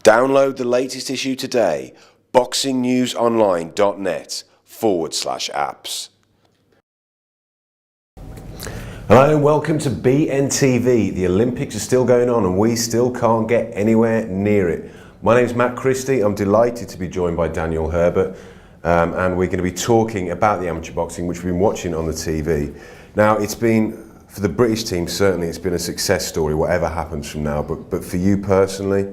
Download the latest issue today, boxingnewsonline.net/apps. Hello and welcome to BNTV. The Olympics are still going on and we still can't get anywhere near it. My name's Matt Christie. I'm delighted to be joined by Daniel Herbert and we're going to be talking about the amateur boxing which we've been watching on the TV. Now it's been, for the British team certainly, it's been a success story whatever happens from now, but for you personally,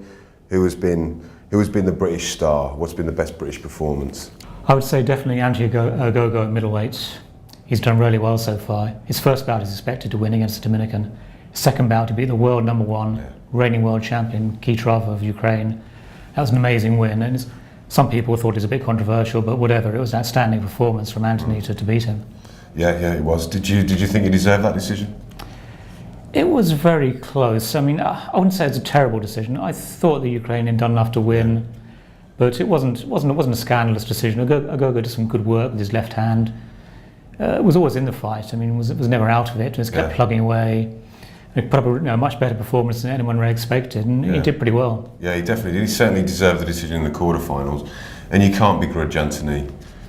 who has been the British star? What's been the best British performance? I would say definitely Anthony Ogogo at middleweight. He's done really well so far. His first bout is expected to win against the Dominican. His second bout to beat the world #1, reigning world champion Kitrov of Ukraine. That was an amazing win, and some people thought it was a bit controversial, but whatever. It was an outstanding performance from Anthony to beat him. Yeah, it was. Did you think he deserved that decision? It was very close. I mean, I wouldn't say it's a terrible decision. I thought the Ukrainian had done enough to win, but it wasn't a scandalous decision. Ogogo did some good work with his left hand. Was always in the fight. I mean, was never out of it. Just kept plugging away. He put up a much better performance than anyone really expected, and he did pretty well. Yeah, he definitely did. He certainly deserved the decision in the quarterfinals, and you can't begrudge Anthony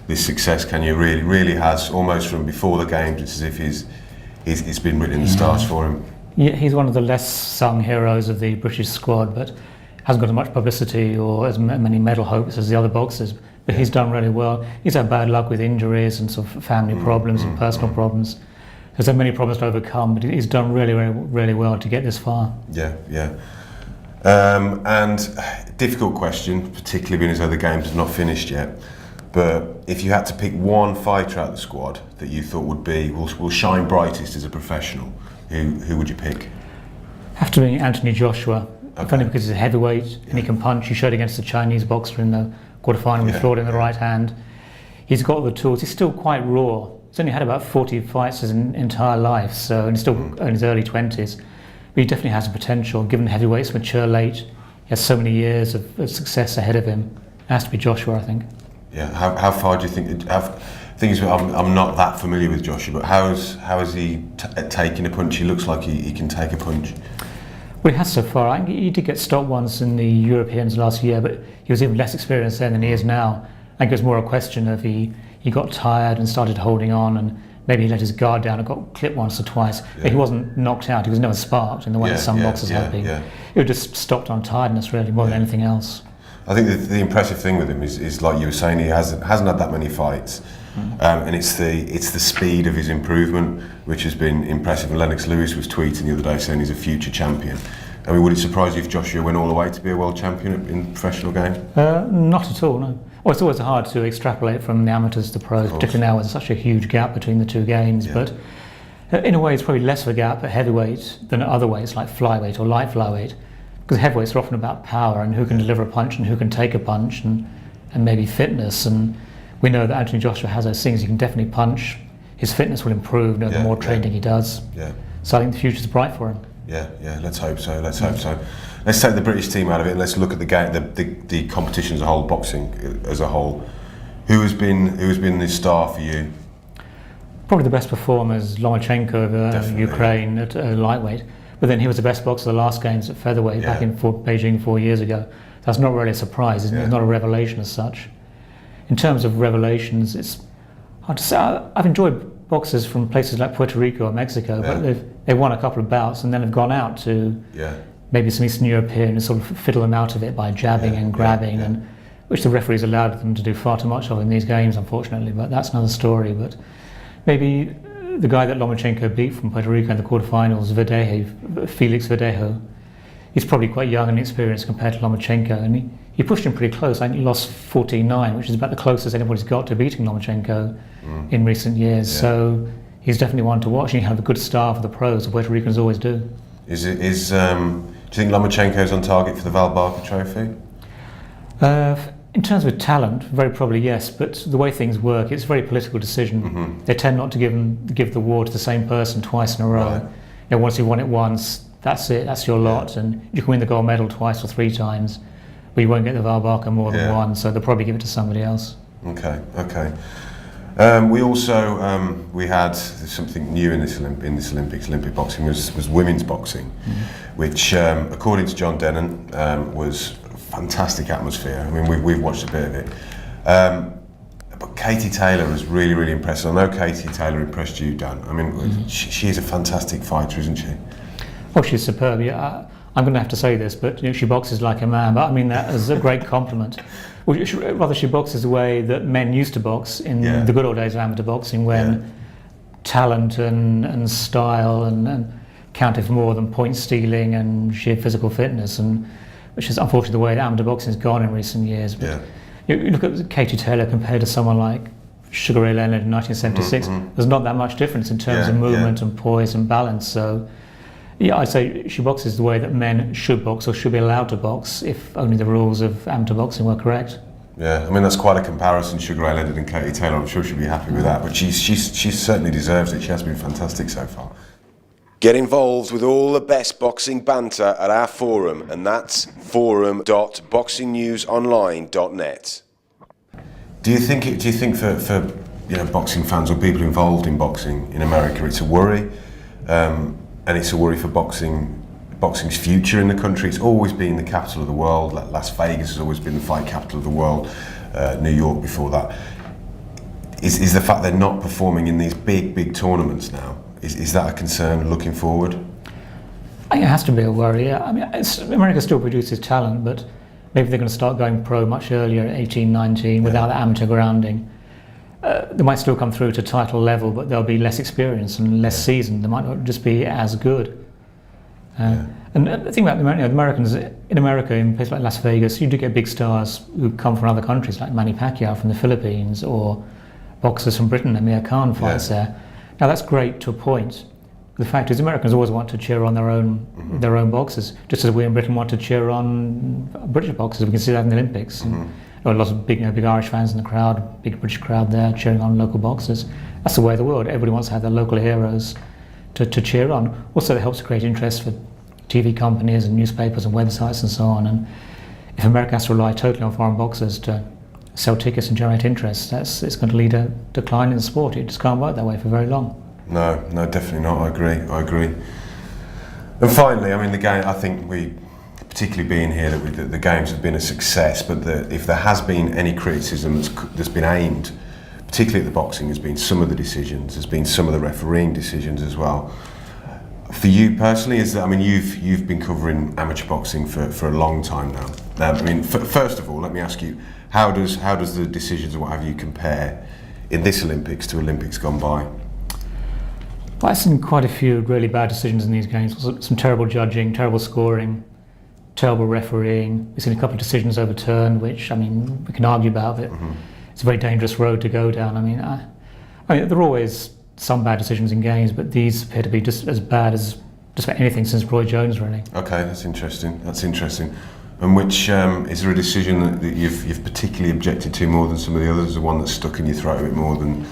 this success, can you? Really has, almost from before the games. It's as if it's been written in the stars for him. Yeah, he's one of the less sung heroes of the British squad, but hasn't got as much publicity or as many medal hopes as the other boxers. But he's done really well. He's had bad luck with injuries and sort of family problems and personal problems. There's so many problems to overcome, but he's done really well to get this far. Yeah. And difficult question, particularly being as though the games have not finished yet. But if you had to pick one fighter out of the squad that you thought will shine brightest as a professional, who would you pick? Have to be Anthony Joshua. Okay. Only because he's a heavyweight and he can punch. He showed against the Chinese boxer in the quarterfinal with floored in the right hand. He's got the tools. He's still quite raw. He's only had about 40 fights his entire life, and he's still in his early 20s. But he definitely has the potential. Given heavyweights mature late, he has so many years of success ahead of him. It has to be Joshua, I think. Yeah. How far do you think? I'm not that familiar with Joshua, but how is he taking a punch? He looks like he can take a punch. Well, he has so far. I think he did get stopped once in the Europeans last year, but he was even less experienced then than he is now. I think it was more a question of he got tired and started holding on, and maybe he let his guard down and got clipped once or twice. But he wasn't knocked out. He was never sparked in the way that some boxers have been. He was just stopped on tiredness, really, more than anything else. I think the impressive thing with him is like you were saying, he hasn't had that many fights, and it's the speed of his improvement which has been impressive. And Lennox Lewis was tweeting the other day saying he's a future champion. I mean, would it surprise you if Joshua went all the way to be a world champion in professional game? Not at all, no. Well, it's always hard to extrapolate from the amateurs to pros, particularly now with such a huge gap between the two games. But in a way, it's probably less of a gap at heavyweight than at other weights like flyweight or light flyweight. Because heavyweights are often about power and who can deliver a punch and who can take a punch and maybe fitness. And we know that Anthony Joshua has those things. He can definitely punch. His fitness will improve the more training he does. So I think the future's bright for him. Yeah. Let's hope so. Let's take the British team out of it and let's look at the game, the competition as a whole, boxing as a whole. Who has been the star for you? Probably the best performer is Lomachenko of Ukraine at lightweight. But then he was the best boxer the last games at featherweight back in Beijing 4 years ago. That's not really a surprise, isn't it? It's not a revelation as such. In terms of revelations, it's hard to say. I've enjoyed boxers from places like Puerto Rico or Mexico, but they've won a couple of bouts and then have gone out to maybe some Eastern European and sort of fiddle them out of it by jabbing and grabbing, and which the referees allowed them to do far too much of in these games, unfortunately. But that's another story. But maybe the guy that Lomachenko beat from Puerto Rico in the quarterfinals, Felix Verdejo, he's probably quite young and inexperienced compared to Lomachenko, and he pushed him pretty close. I think he lost 14-9, which is about the closest anybody's got to beating Lomachenko in recent years. So he's definitely one to watch, and he had a good star for the pros, the Puerto Ricans always do. Do you think Lomachenko's on target for the Val Barker Trophy? In terms of talent, very probably yes, but the way things work, it's a very political decision. They tend not to give the award to the same person twice in a row. Once you've won it once, that's it, that's your lot, and you can win the gold medal twice or 3 times, but you won't get the Val Barker more than one, so they'll probably give it to somebody else. Okay. We also we had something new in this Olympics. Olympic boxing was women's boxing, which according to John Dennon was fantastic atmosphere. I mean, we've watched a bit of it. But Katie Taylor was really, really impressive. I know Katie Taylor impressed you, Dan. I mean, she is a fantastic fighter, isn't she? Oh, she's superb. Yeah, I'm going to have to say this, but she boxes like a man. But I mean that as a great compliment. Well, she boxes the way that men used to box in the good old days of amateur boxing, when talent and style and counted for more than point stealing and sheer physical fitness, and which is unfortunately the way that amateur boxing has gone in recent years. But you look at Katie Taylor compared to someone like Sugar Ray Leonard in 1976. There's not that much difference in terms of movement and poise and balance. So, yeah, I'd say she boxes the way that men should box, or should be allowed to box, if only the rules of amateur boxing were correct. Yeah, I mean, that's quite a comparison, Sugar Ray Leonard and Katie Taylor. I'm sure she'll be happy with that. But she certainly deserves it. She has been fantastic so far. Get involved with all the best boxing banter at our forum, and that's forum.boxingnewsonline.net. Do you think for boxing fans or people involved in boxing in America, it's a worry, and it's a worry for boxing's future in the country? It's always been the capital of the world. Las Vegas has always been the fight capital of the world. New York before that. Is the fact they're not performing in these big tournaments now? Is that a concern looking forward? I think it has to be a worry. Yeah. I mean, America still produces talent, but maybe they're going to start going pro much earlier at 18, 19 without the amateur grounding. They might still come through to title level, but they'll be less experienced and less seasoned. They might not just be as good. And the thing about the Americans, in America, in places like Las Vegas, you do get big stars who come from other countries, like Manny Pacquiao from the Philippines, or boxers from Britain. Amir Khan fights there. Now that's great to a point. The fact is, Americans always want to cheer on their own boxers, just as we in Britain want to cheer on British boxers. We can see that in the Olympics. There are lots of big Irish fans in the crowd, big British crowd there cheering on local boxers. That's the way of the world. Everybody wants to have their local heroes to cheer on. Also, it helps to create interest for TV companies and newspapers and websites and so on. And if America has to rely totally on foreign boxers to sell tickets and generate interest, it's going to lead to a decline in the sport. It just can't work that way for very long. No, definitely not. I agree. And finally, I mean, the game, I think we, particularly being here, that the games have been a success, but if there has been any criticism that's been aimed, particularly at the boxing, has been some of the decisions, has been some of the refereeing decisions as well. For you personally, you've been covering amateur boxing for a long time now. I mean, first of all, let me ask you, how does the decisions and what have you compare in this Olympics to Olympics gone by? Well, I've seen quite a few really bad decisions in these games. Some terrible judging, terrible scoring, terrible refereeing. We've seen a couple of decisions overturned, which, I mean, we can argue about it. It's a very dangerous road to go down. I mean, there are always some bad decisions in games, but these appear to be just as bad as just about anything since Roy Jones, really. Okay, that's interesting. And which is there a decision that you've particularly objected to more than some of the others? The one that's stuck in your throat a bit more than?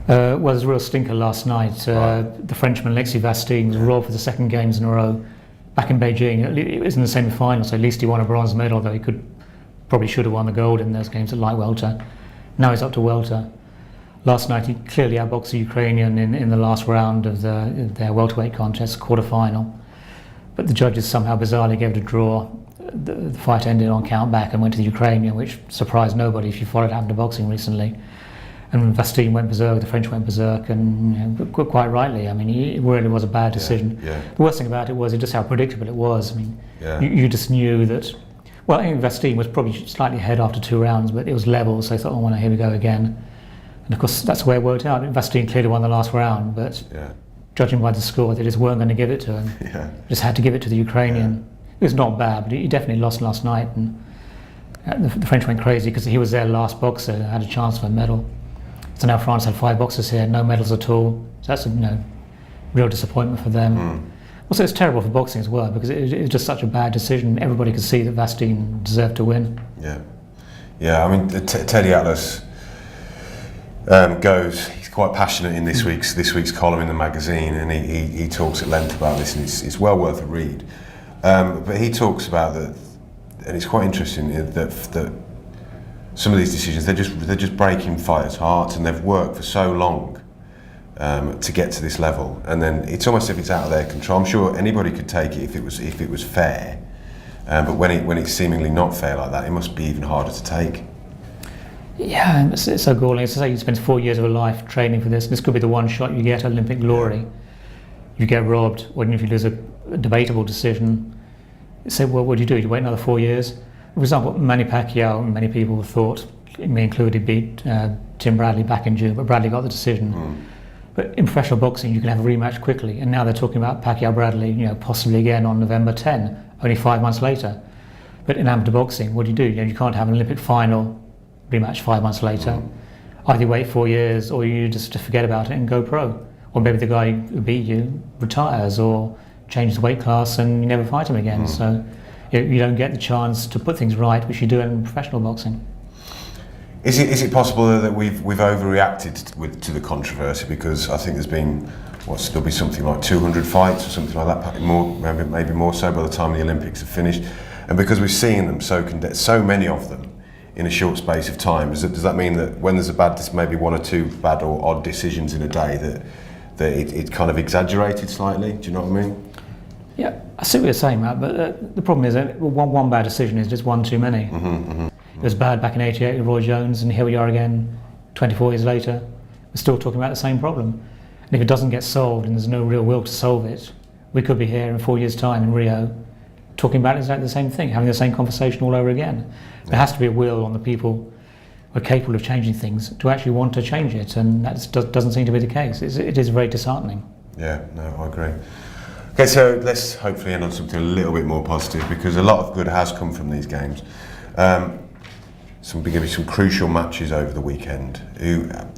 Well, there's a real stinker last night. The Frenchman Alexis Vastine was robbed for the second games in a row back in Beijing. It was in the semi-final, so at least he won a bronze medal, though he probably should have won the gold in those games at light welter. Now he's up to welter. Last night he clearly outboxed the Ukrainian in the last round of their welterweight contest, quarter-final. But the judges somehow bizarrely gave it a draw. The fight ended on count back and went to the Ukrainian, which surprised nobody if you followed amateur boxing recently. And Vastine went berserk, the French went berserk, and quite rightly. I mean, it really was a bad decision. The worst thing about it was just how predictable it was. I mean, you just knew that. Well, I think Vastine was probably slightly ahead after 2 rounds, but it was level, so I thought, oh, well, here we go again. And of course, that's the way it worked out. Vastine clearly won the last round, but judging by the score, they just weren't going to give it to him. Just had to give it to the Ukrainian. It was not bad, but he definitely lost last night, and the French went crazy because he was their last boxer and had a chance for a medal. So now France had 5 boxers here, no medals at all. So that's a real disappointment for them. Also, it's terrible for boxing as well, because it was just such a bad decision. Everybody could see that Vastine deserved to win. I mean, Teddy Atlas he's quite passionate in this week's column in the magazine, and he talks at length about this, and it's well worth a read. But he talks about that, and it's quite interesting that some of these decisions, they're just breaking fighters' hearts, and they've worked for so long to get to this level, and then it's almost as if it's out of their control. I'm sure anybody could take it if it was fair, But when it's seemingly not fair like that, it must be even harder to take. Yeah, and it's so galling. As I say, you spend 4 years of a life training for this. This could be the one shot you get at Olympic glory. You get robbed, or even if you lose a debatable decision, you say, well, what do? You wait another 4 years? For example, Manny Pacquiao, many people thought, me included, beat Tim Bradley back in June, but Bradley got the decision. But in professional boxing, you can have a rematch quickly, and now they're talking about Pacquiao-Bradley, possibly again on November 10, only 5 months later. But in amateur boxing, what do? You can't have an Olympic final rematch 5 months later. Either you wait 4 years, or you just forget about it and go pro. Or maybe the guy who beat you retires or changes weight class and you never fight him again. So you don't get the chance to put things right, which you do in professional boxing. Is it possible that we've overreacted to the controversy? Because I think there'll be something like 200 fights or something like that, maybe more so by the time the Olympics are finished. And because we're seeing them so many of them in a short space of time, does that mean that when there's maybe one or two bad or odd decisions in a day, that it's kind of exaggerated slightly? Do you know what I mean? Yeah, I see what you're saying, Matt, but the problem is that one bad decision is just one too many. It was bad back in '88 with Roy Jones, and here we are again 24 years later. We're still talking about the same problem. And if it doesn't get solved and there's no real will to solve it, we could be here in 4 years' time in Rio talking about exactly the same thing, having the same conversation all over again. There has to be a will on the people who are capable of changing things to actually want to change it, and that doesn't seem to be the case. It is very disheartening. Yeah, no, I agree. Okay, so let's hopefully end on something a little bit more positive, because a lot of good has come from these games. Going to be some crucial matches over the weekend.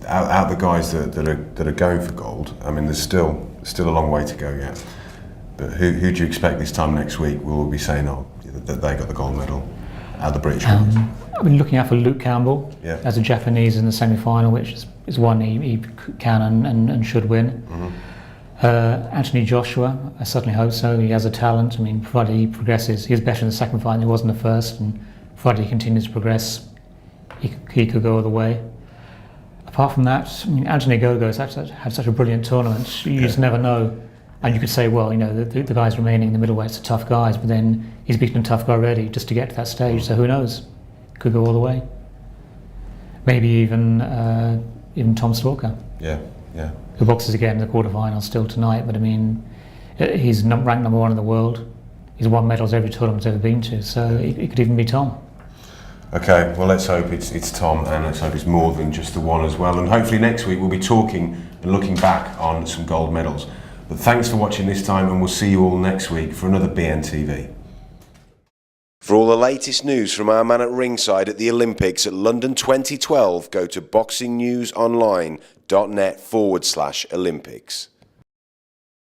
Out the guys that are going for gold, I mean, there's still a long way to go yet. But who do you expect this time next week will be saying, that they got the gold medal at the British Games? I've been looking out for Luke Campbell as a Japanese in the semi-final, which is one he can and should win. Anthony Joshua, I certainly hope so. He has a talent. I mean, provided he progresses, he was better in the second fight than he was in the first, and provided he continues to progress, he could go all the way. Apart from that, I mean, Anthony Gogo's had such a brilliant tournament. You just never know. And you could say, well, the guys remaining in the middleweights are tough guys, but then he's beaten a tough guy already just to get to that stage. So who knows? Could go all the way. Maybe even Tom Stalker. Yeah. Who boxes again in the quarterfinals still tonight, but I mean, he's ranked number 1 in the world. He's won medals every tournament he's ever been to, so it could even be Tom. Okay, well, let's hope it's Tom, and let's hope it's more than just the one as well. And hopefully next week we'll be talking and looking back on some gold medals. But thanks for watching this time, and we'll see you all next week for another BNTV. For all the latest news from our man at ringside at the Olympics at London 2012, go to boxingnewsonline.net/Olympics.